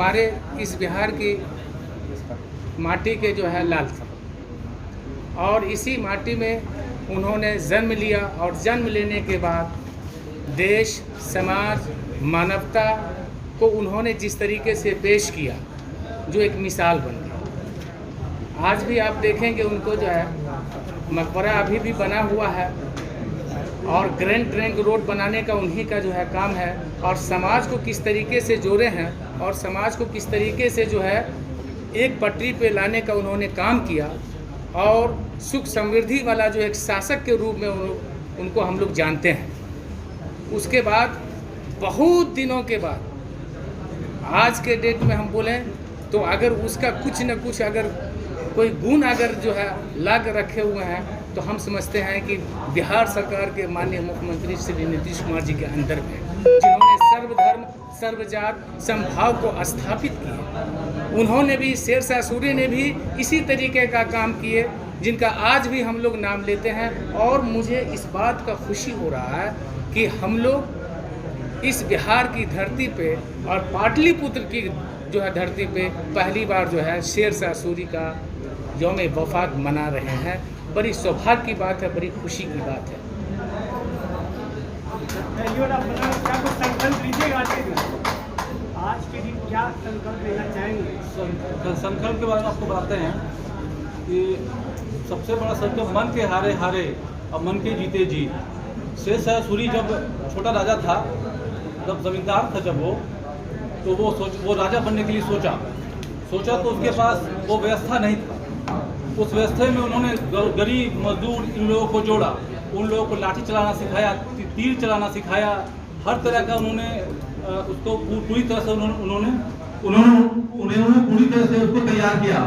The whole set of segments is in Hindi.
हमारे इस बिहार की माटी के जो है लाल थे और इसी माटी में उन्होंने जन्म लिया और जन्म लेने के बाद देश, समाज, मानवता को उन्होंने जिस तरीके से पेश किया जो एक मिसाल बन गई। आज भी आप देखेंगे उनको जो है मकबरा अभी भी बना हुआ है और ग्रैंड ट्रंक रोड बनाने का उन्हीं का जो है काम है और समाज को किस तरीके से जोड़े हैं और समाज को किस तरीके से जो है एक पटरी पे लाने का उन्होंने काम किया और सुख समृद्धि वाला जो एक शासक के रूप में उनको हम लोग जानते हैं। उसके बाद बहुत दिनों के बाद आज के डेट में हम बोलें तो अगर उसका कुछ न कुछ अगर कोई गुण अगर जो है लाग रखे हुए हैं तो हम समझते हैं कि बिहार सरकार के माननीय मुख्यमंत्री श्री नीतीश कुमार जी के अंदर में जिन्होंने सर्वधर्म सर्वजात समभाव को स्थापित किए, उन्होंने भी शेरशाह सूरी ने भी इसी तरीके का काम किए जिनका आज भी हम लोग नाम लेते हैं। और मुझे इस बात का खुशी हो रहा है कि हम लोग इस बिहार की धरती पे और पाटलिपुत्र की जो है धरती पे पहली बार जो है शेरशाह सूरी का यौम वफात मना रहे हैं। बड़ी सौभाग्य की बात है, बड़ी खुशी की बात है। आज के दिन क्या संकल्प लेना चाहेंगे? संकल्प के बारे में आपको बताते हैं कि सबसे बड़ा संकल्प मन के हारे हारे और मन के जीते जीत। शेरशाह सूरी जब छोटा राजा था, जब जमींदार था, जब तो वो राजा बनने के लिए सोचा तो उसके पास वो व्यवस्था नहीं था। उस व्यवस्था में उन्होंने गरीब मजदूर इन लोगों को जोड़ा, उन लोगों को लाठी चलाना सिखाया, तीर चलाना सिखाया, हर तरह का उन्होंने उसको पूरी तरह से उन्होंने पूरी तरह से उसको तैयार किया।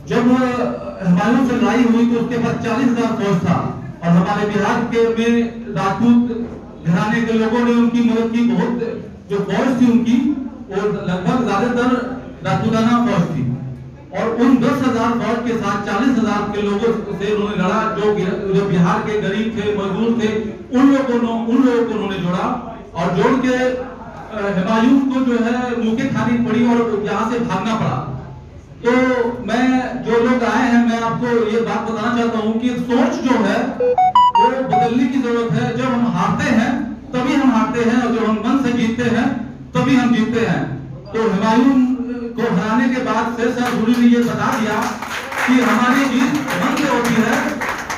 जब हुमायूं से लड़ाई हुई तो उसके पास 40,000 फौज था और हमारे बिहार के में राजपूत घराने के लोगों ने उनकी मदद की। बहुत जो फौज थी उनकी वो लगभग ज्यादातर राजपूताना फौज थी और उन 10,000 फौज के साथ 40,000 के लोगों से उन्होंने लड़ा जो बिहार के गरीब थे, मजदूर थे, उन लोगों को उन्होंने जोड़ा और जोड़ के हुमायूं को जो है मुँह खानी पड़ी और यहाँ से भागना पड़ा। तो मैं जो लोग आए हैं मैं आपको ये बात बताना चाहता हूँ कि सोच जो है वो बदलने की जरूरत है। जब हम हारते हैं तभी हम हारते हैं और जब हम मन से जीतते हैं तभी हम जीतते हैं। तो हुमायूं को हराने के बाद शेरशाह सूरी ने ये बता दिया कि हमारी जीत मन से होती है,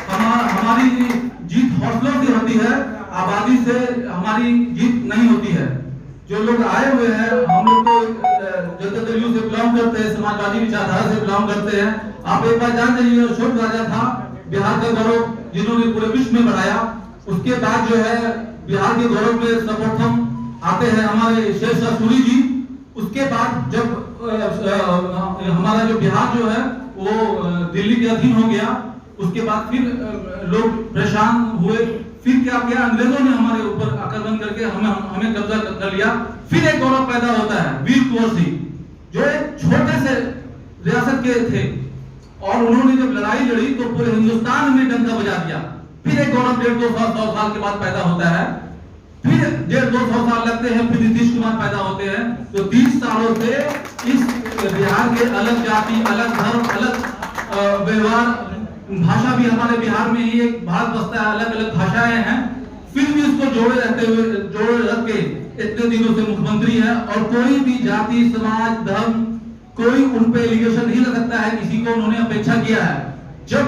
हमारी जीत हौसलों से होती है, आबादी से हमारी जीत नहीं होती है। जो लोग आए हुए हैं हम लोग तो जनता दल से बिलोंग करते हैं, समाजवादी विचारधारा से बिलोंग करते हैं। आप एक बार जान लीजिए, अशोक राजा था बिहार का गौरव जिन्होंने पूरे विश्व में बढ़ाया। उसके बाद जो है बिहार के गौरव में सर्वप्रथम आते हैं हमारे शेरशाह सूरी जी। उसके बाद जब हमारा जो बिहार जो है वो दिल्ली के अधीन हो गया, उसके बाद फिर लोग परेशान हुए। फिर क्या किया, अंग्रेजों ने हमारे ऊपर आक्रमण करके हमें कब्जा कर लिया। फिर एक गौरव पैदा होता है वीर कुंवर सिंह जो एक छोटे से रियासत के थे और उन्होंने जब लड़ाई लड़ी तो पूरे हिंदुस्तान में डंका बजा दिया। फिर एक गौरव 150 साल के बाद पैदा होता है। फिर 150 साल लगते हैं, फिर नीतीश कुमार पैदा होते हैं। तो 30 सालों से इस बिहार के अलग जाति, अलग धर्म, अलग व्यवहार, भाषा भी हमारे बिहार में ही एक भारत बसता है, अलग अलग भाषाएं हैं, फिर भी उसको जोड़े रख के इतने दिनों से मुख्यमंत्री है। और कोई भी जाति, समाज, धर्म कोई उन पे एलिगेशन नहीं लग सकता है किसी को उन्होंने अपेक्षा किया है। जब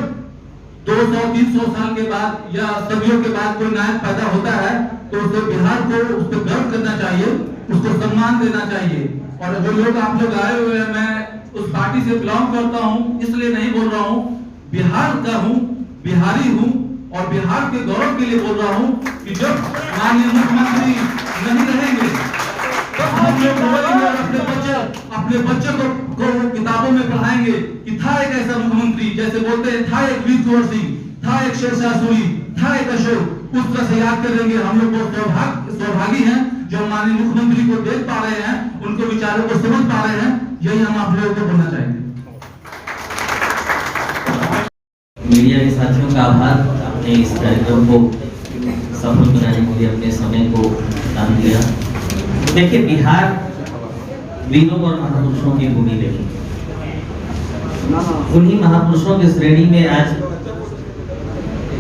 200-300 साल के बाद या सदियों के बाद कोई नायक पैदा होता है तो उसे बिहार को उस पर गर्व करना चाहिए, उसको सम्मान देना चाहिए। और जो लोग आप लोग आए हुए हैं, मैं उस पार्टी से बिलोंग करता हूँ, इसलिए नहीं बोल रहा हूँ, बिहार का हूँ, बिहारी हूँ और बिहार के गौरव के लिए बोल रहा हूँ कि जब माननीय मुख्यमंत्री नहीं रहेंगे तब हम लोग बोलेंगे और अपने बच्चे को किताबों में पढ़ाएंगे कि था एक ऐसा मुख्यमंत्री, जैसे बोलते हैं था एक वीर कुंवर सिंह, था एक शेरशाह सूरी, था एक अशोक, उस तरह से याद करेंगे। हम लोग बहुत सौभागी हैं जो माननीय मुख्यमंत्री को देख पा रहे हैं, उनके विचारों को समझ पा रहे हैं। यही हम आप लोगों को बोलना चाहेंगे। मीडिया के साथियों का आभार, आपने इस कार्यक्रम को सफल बनाने के लिए अपने समय को दान दिया। देखिए, बिहार वीरों और महापुरुषों की भूमि रही। उन्हीं महापुरुषों की श्रेणी में आज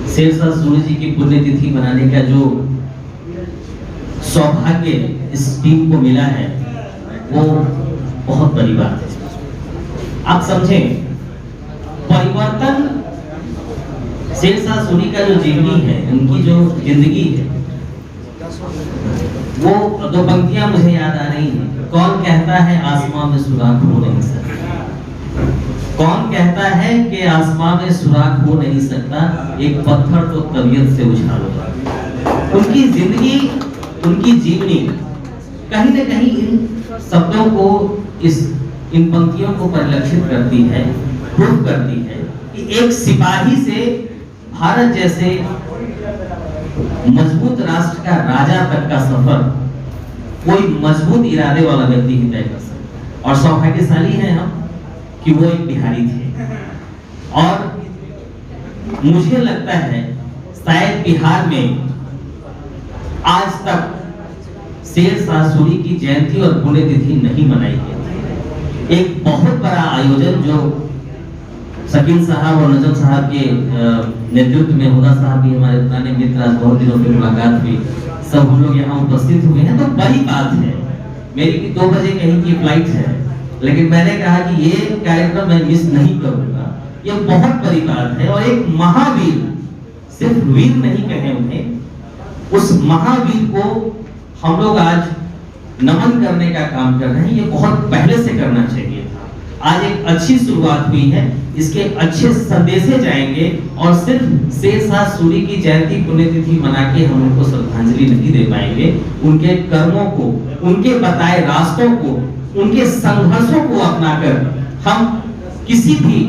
शेरशाह सूरी जी की पुण्यतिथि मनाने का जो सौभाग्य इस टीम को मिला है वो बहुत बड़ी बात है। आप समझें, परिवर्तन शेरशाह सूरी का जो जीवनी है, उनकी जो जिंदगी है, वो दो पंक्तियां मुझे याद आ रही हैं। कौन कहता है आसमां में सुराख हो नहीं सकता, कौन कहता है कि आसमां में सुराख हो नहीं सकता, एक पत्थर तो तबीयत से उछाल होगा। उनकी जिंदगी, उनकी जीवनी कहीं न कहीं इन शब्दों को, इन पंक्तियों को परिलक्षित करती है, प्रूव करती है कि एक सिपाही से भारत जैसे मजबूत राष्ट्र का राजा तक का सफर कोई मजबूत इरादे वाला व्यक्ति ही तय कर सकता। और सौभाग्यशाली हैं हम कि वो एक बिहारी थे। और मुझे लगता है शायद बिहार में आज तक शेरशाह सूरी की जयंती और पुण्यतिथि नहीं मनाई गई। एक बहुत बड़ा आयोजन जो शकील साहब और नजम साहब के नेतृत्व में, हुदा साहब भी हमारे पुराने मित्र, आज बहुत दिनों की मुलाकात हुई, सब हम लोग यहाँ उपस्थित हुए हैं, तो बड़ी बात है। मेरी भी 2 बजे कहीं की फ्लाइट है, लेकिन मैंने कहा कि ये कार्यक्रम मैं मिस नहीं करूंगा। ये बहुत बड़ी बात है। और एक महावीर, सिर्फ वीर नहीं कहे उन्हें, उस महावीर को हम लोग आज नमन करने का काम कर रहे हैं। ये बहुत पहले से करना चाहिए था। आज एक अच्छी शुरुआत हुई है, इसके अच्छे संदेशे जाएंगे। और सिर्फ शेरशाह सूरी की जयंती पुण्यतिथि मना के हम उनको श्रद्धांजलि नहीं दे पाएंगे। उनके कर्मों को, उनके बताए रास्तों को, उनके संघर्षों को अपनाकर हम किसी भी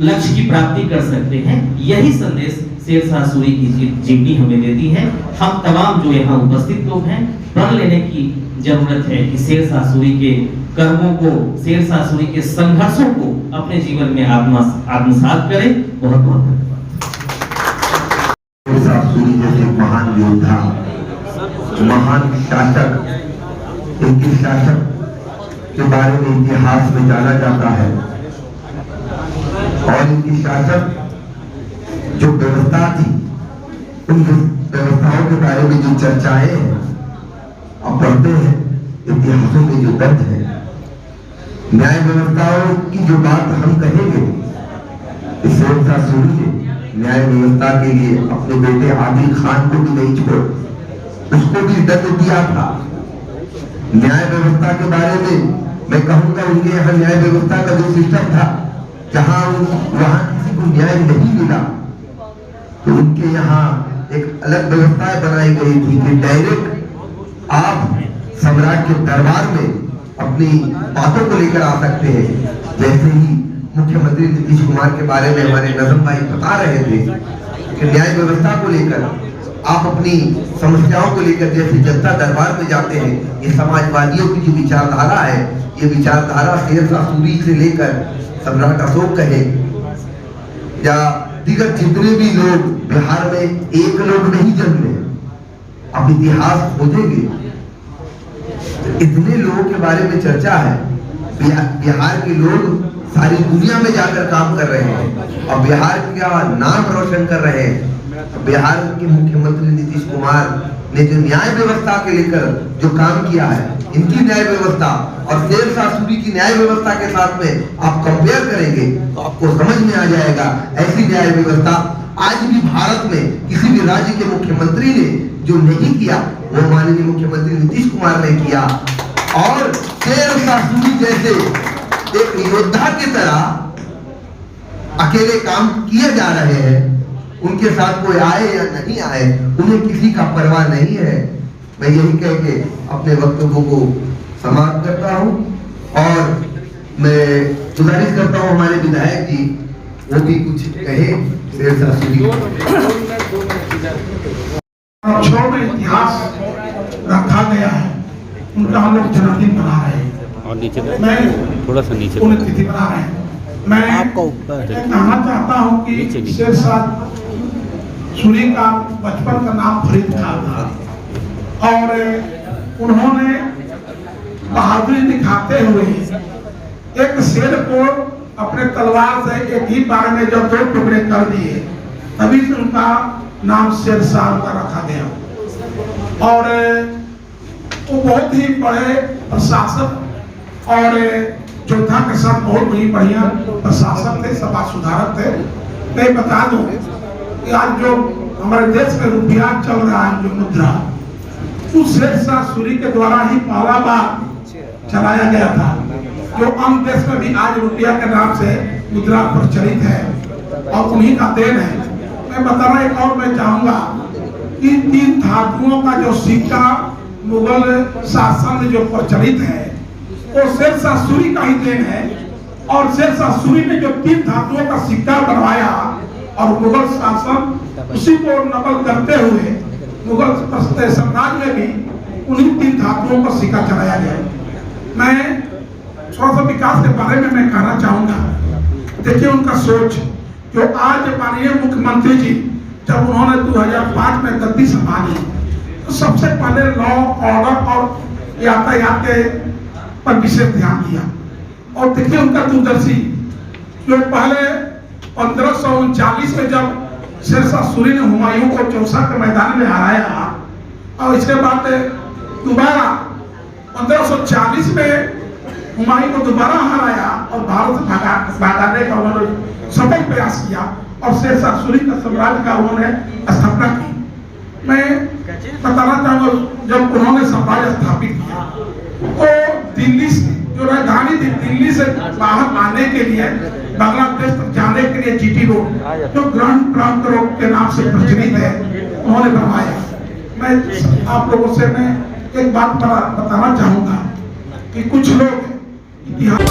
लक्ष्य की प्राप्ति कर सकते हैं। यही संदेश शेरशाह सूरी की जीवनी हमें देती है। हम तमाम जो यहाँ उपस्थित लोग हैं, प्रण लेने की जरूरत है कि शेरशाह सूरी के कर्मों को, शेरशाह सूरी के संघर्षों को अपने जीवन में आत्मसात करें। बहुत बहुत धन्यवाद। शेरशाह सूरी जैसे महान योद्धा, महान शासक, इनके शासक के बारे में इतिहास में जाना जाता है। और इनकी शासक जो व्यवस्था थी, उन व्यवस्थाओं के बारे में जो चर्चाएं हैं, आप पढ़ते हैं इतिहासों में जो दर्ज है, न्याय व्यवस्थाओं की जो बात हम कहेंगे, शेरशाह सूरी ने न्याय व्यवस्था के लिए अपने बेटे आदिल खान को भी नहीं छोड़ा, उसको भी दंड दिया था। न्याय व्यवस्था के बारे में मैं कहूंगा, उनके यहाँ न्याय व्यवस्था का जो सिस्टम था, जहां वहां किसी को न्याय नहीं मिला तो उनके यहाँ एक अलग व्यवस्था बनाई गई थी कि डायरेक्ट आप सम्राट के दरबार में अपनी बातों को लेकर आ सकते हैं। जैसे ही मुख्यमंत्री नीतीश कुमार के बारे में हमारे नजम भाई बता रहे थे कि न्याय व्यवस्था को लेकर आप अपनी समस्याओं को लेकर जैसे जनता दरबार में जाते हैं, ये समाजवादियों की जो विचारधारा है, ये विचारधारा शेरशाह सूरी से लेकर सम्राट अशोक कहे या दीगर जितने भी लोग बिहार में, एक लोग नहीं जन्मे। आप इतिहास खोजेंगे इतने लोगों के बारे में चर्चा है। बिहार के लोग सारी दुनिया में जाकर काम कर रहे हैं और बिहार का नाम रोशन कर रहे हैं। बिहार के मुख्यमंत्री नीतीश कुमार ने जो न्याय व्यवस्था के लेकर जो काम किया है, इनकी न्याय व्यवस्था और शेरशाह सूरी की न्याय व्यवस्था के साथ में आप कंपेयर करेंगे तो आपको समझ में आ जाएगा। ऐसी न्याय व्यवस्था आज भी भारत में किसी भी राज्य के मुख्यमंत्री ने जो नहीं किया, वो माननीय मुख्यमंत्री नीतीश कुमार ने किया। और शेरशाह सूरी जैसे एक योद्धा की तरह अकेले काम किए जा रहे हैं। उनके साथ कोई आए या नहीं आए, उन्हें किसी का परवाह नहीं है। मैं यही कह के अपने वक्तव्य को समाप्त करता हूं और मैं गुजारिश करता हूं हमारे विधायक जी वो भी कुछ कहे शेरशाह सूरी। अक्षरों में इतिहास रखा गया है, उनका हम लोग जन्मदिन मना रहे हैं और नीचे मैं थोड़ा सा नीचे पुण्यतिथि मना रहे हैं। मैं कहना चाहता हूं कि शेरशाह सूरी का बचपन का नाम फरीद खान था और उन्होंने बहादुरी दिखाते हुए एक शेर को अपने तलवार से एक ही बार में जब 2 टुकड़े कर दिए, तभी से उनका नाम शेरशाह का रखा गया। और वो बहुत ही बड़े प्रशासक और योद्धा के साथ बहुत ही बढ़िया प्रशासक थे, समाज सुधारक थे। मैं बता दूं कि आज जो हमारे देश में रुपया चल रहा है, जो मुद्रा, उस शेरशाह सूरी के द्वारा ही पहला बार चलाया गया था। जो अन्य देश में भी आज रुपया के नाम से मुद्रा प्रचलित है और उन्हीं का देन है। मैं बताना एक और मैं चाहूंगा कि 3 धातुओं का जो सिक्का मुगल शासन में जो प्रचलित है वो शेरशाह सूरी का ही देन है। और शेरशाह सूरी ने जो 3 धातुओं का सिक्का बनवाया और मुगल शासन उसी को नकल करते हुए मुगल साम्राज्य में भी उन्हीं 3 धातुओं का सिक्का चलाया गया। मैं थोड़ा सा विकास के बारे में मैं कहना चाहूंगा। देखिए उनका सोच, जो आज माननीय मुख्यमंत्री जी जब उन्होंने 2005 में गद्दी संभाली, तो सबसे पहले लॉ ऑर्डर और यातायात के पर विशेष ध्यान दिया। और देखिए उनका दूरदर्शी, जो पहले 1539 में जब शेरशाह सूरी ने हुमायूं को चौसा के मैदान में हराया और इसके बाद दोबारा 1540 में हुमायूं को दोबारा हराया और भारत से भगाने का उन्होंने सफल प्रयास किया और शेरशाह सूरी का साम्राज्य का उन्होंने स्थापना की। मैं बताना चाहूंगा जब उन्होंने साम्राज्य स्थापित किया तो दिल्ली से जो राजधानी थी, दिल्ली से बाहर आने के लिए बांग्लादेश तक जाने के लिए जीटी रोड, जो ग्रैंड ट्रंक रोड के नाम से प्रचलित है, उन्होंने बनवाया। मैं आप लोगों से मैं एक बात बताना चाहूंगा कि कुछ लोग इतिहास